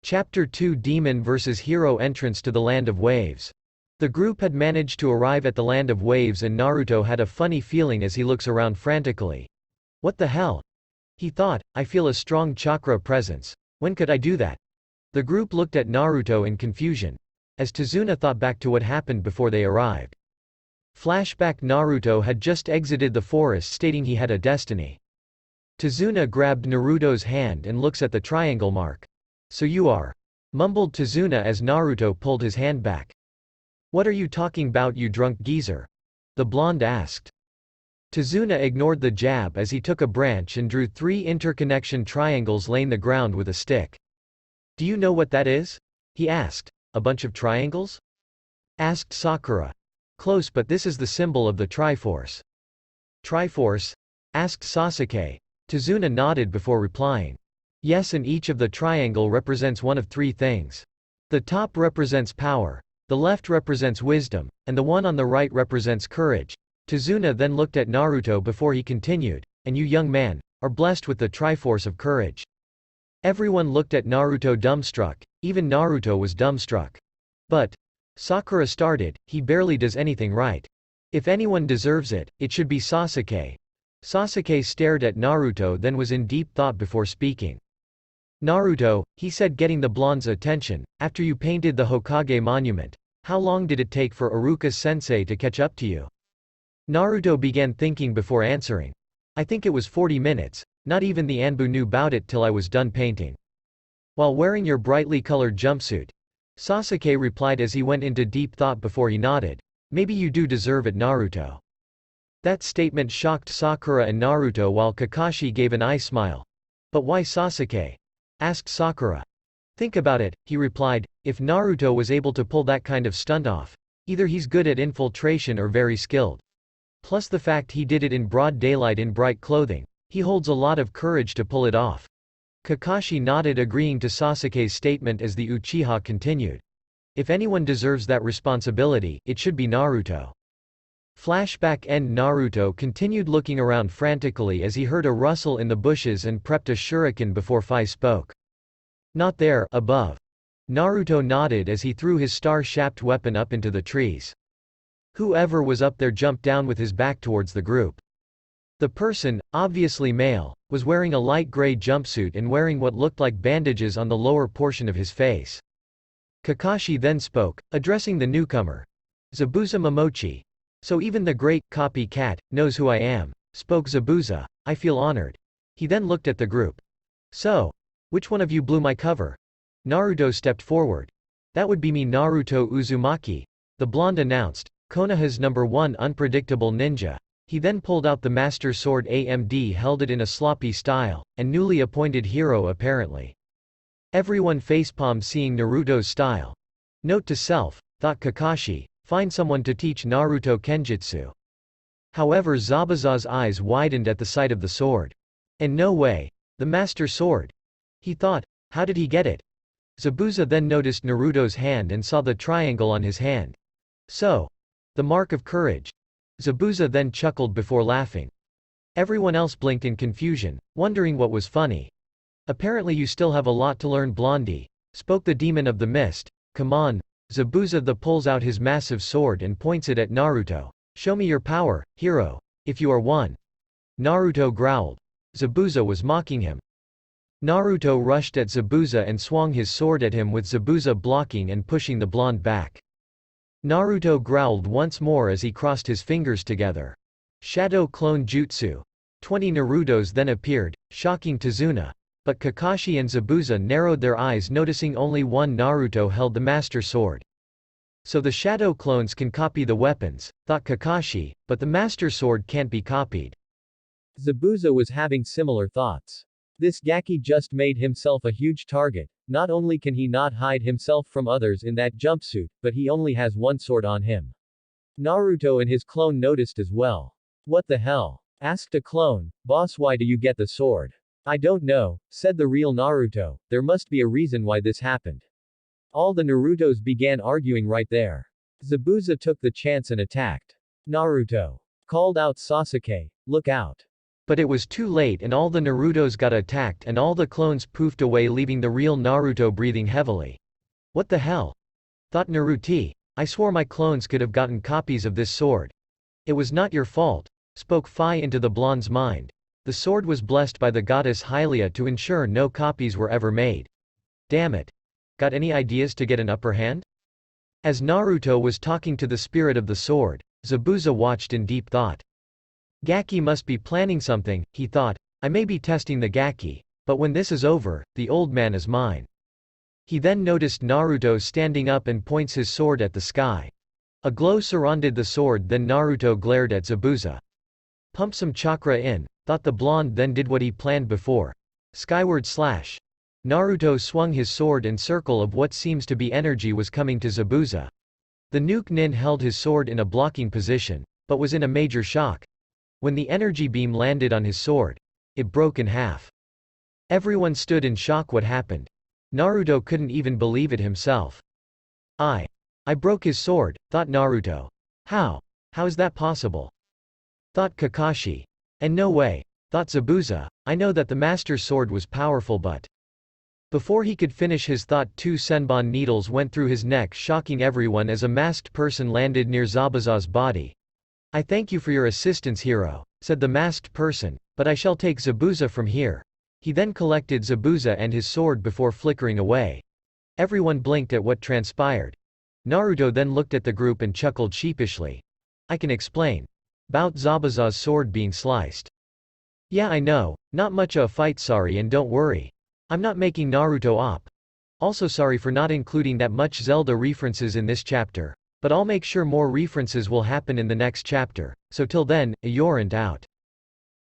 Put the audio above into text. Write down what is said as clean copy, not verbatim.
Chapter 2 Demon vs. Hero Entrance to the Land of Waves. The group had managed to arrive at the Land of Waves and Naruto had a funny feeling as he looks around frantically. What the hell? He thought, I feel a strong chakra presence. When could I do that? The group looked at Naruto in confusion. As Tazuna thought back to what happened before they arrived. Flashback: Naruto had just exited the forest stating he had a destiny. Tazuna grabbed Naruto's hand and looks at the triangle mark. So you are, mumbled Tazuna as Naruto pulled his hand back. What are you talking about, you drunk geezer? The blonde asked. Tazuna ignored the jab as he took a branch and drew 3 interconnection triangles laying the ground with a stick. Do you know what that is? He asked. A bunch of triangles? Asked Sakura. Close, but this is the symbol of the Triforce. Triforce? Asked Sasuke. Tazuna nodded before replying. Yes, and each of the triangle represents one of 3 things. The top represents power, the left represents wisdom, and the one on the right represents courage. Tazuna then looked at Naruto before he continued, and you young man, are blessed with the Triforce of courage. Everyone looked at Naruto dumbstruck, even Naruto was dumbstruck. But, Sakura started, he barely does anything right. If anyone deserves it, it should be Sasuke. Sasuke stared at Naruto then was in deep thought before speaking. Naruto, he said, getting the blonde's attention, after you painted the Hokage monument, how long did it take for Iruka-sensei to catch up to you? Naruto began thinking before answering. I think it was 40 minutes, not even the Anbu knew about it till I was done painting. While wearing your brightly colored jumpsuit, Sasuke replied as he went into deep thought before he nodded. Maybe you do deserve it, Naruto. That statement shocked Sakura and Naruto while Kakashi gave an eye smile. But why Sasuke? Asked Sakura. Think about it, he replied, if Naruto was able to pull that kind of stunt off, either he's good at infiltration or very skilled. Plus the fact he did it in broad daylight in bright clothing, he holds a lot of courage to pull it off. Kakashi nodded, agreeing to Sasuke's statement as the Uchiha continued. If anyone deserves that responsibility, it should be Naruto. Flashback end: Naruto continued looking around frantically as he heard a rustle in the bushes and prepped a shuriken before Fi spoke. Not there, above. Naruto nodded as he threw his star-shaped weapon up into the trees. Whoever was up there jumped down with his back towards the group. The person, obviously male, was wearing a light gray jumpsuit and wearing what looked like bandages on the lower portion of his face. Kakashi then spoke, addressing the newcomer. Zabuza Momochi. So even the great copycat knows who I am, spoke Zabuza. I feel honored. He then looked at the group. So, which one of you blew my cover? Naruto stepped forward. That would be me, Naruto Uzumaki. The blonde announced, Konoha's #1 unpredictable ninja. He then pulled out the master sword AMD, held it in a sloppy style, and newly appointed hero apparently. Everyone facepalmed seeing Naruto's style. Note to self, thought Kakashi, find someone to teach Naruto Kenjutsu. However, Zabuza's eyes widened at the sight of the sword. And no way. The master sword. He thought, how did he get it? Zabuza then noticed Naruto's hand and saw the triangle on his hand. So, the mark of courage. Zabuza then chuckled before laughing. Everyone else blinked in confusion, wondering what was funny. Apparently you still have a lot to learn, Blondie, spoke the demon of the mist. Come on. Zabuza the pulls out his massive sword and points it at Naruto. Show me your power, hero, if you are one. Naruto growled. Zabuza was mocking him. Naruto rushed at Zabuza and swung his sword at him with Zabuza blocking and pushing the blonde back. Naruto growled once more as he crossed his fingers together. Shadow Clone Jutsu. 20 Narutos then appeared, shocking Tazuna. But Kakashi and Zabuza narrowed their eyes, noticing only one Naruto held the master sword. So the shadow clones can copy the weapons, thought Kakashi, but the master sword can't be copied. Zabuza was having similar thoughts. This Gaki just made himself a huge target. Not only can he not hide himself from others in that jumpsuit, but he only has one sword on him. Naruto and his clone noticed as well. What the hell? Asked a clone. Boss, why do you get the sword? I don't know, said the real Naruto. There must be a reason why this happened. All the Narutos began arguing right there. Zabuza took the chance and attacked. Naruto called out Sasuke, look out. But it was too late and all the Narutos got attacked and all the clones poofed away leaving the real Naruto breathing heavily. What the hell? Thought Naruto. I swore my clones could have gotten copies of this sword. It was not your fault, spoke Phi into the blonde's mind. The sword was blessed by the goddess Hylia to ensure no copies were ever made. Damn it. Got any ideas to get an upper hand? As Naruto was talking to the spirit of the sword, Zabuza watched in deep thought. Gaki must be planning something, he thought. I may be testing the Gaki, but when this is over, the old man is mine. He then noticed Naruto standing up and points his sword at the sky. A glow surrounded the sword, then Naruto glared at Zabuza. Pump some chakra in, thought the blonde, then did what he planned before. Skyward slash. Naruto swung his sword and circle of what seems to be energy was coming to Zabuza. The nuke nin held his sword in a blocking position, but was in a major shock. When the energy beam landed on his sword, it broke in half. Everyone stood in shock. What happened? Naruto couldn't even believe it himself. I broke his sword, thought Naruto. How is that possible? Thought Kakashi. And no way, thought Zabuza. I know that the master's sword was powerful, but... Before he could finish his thought, 2 senbon needles went through his neck, shocking everyone as a masked person landed near Zabuza's body. I thank you for your assistance, hero, said the masked person, but I shall take Zabuza from here. He then collected Zabuza and his sword before flickering away. Everyone blinked at what transpired. Naruto then looked at the group and chuckled sheepishly. I can explain. About Zabuza's sword being sliced. Yeah, I know, not much of a fight, sorry, and don't worry. I'm not making Naruto op. Also sorry for not including that much Zelda references in this chapter, but I'll make sure more references will happen in the next chapter, so till then, Eorant out.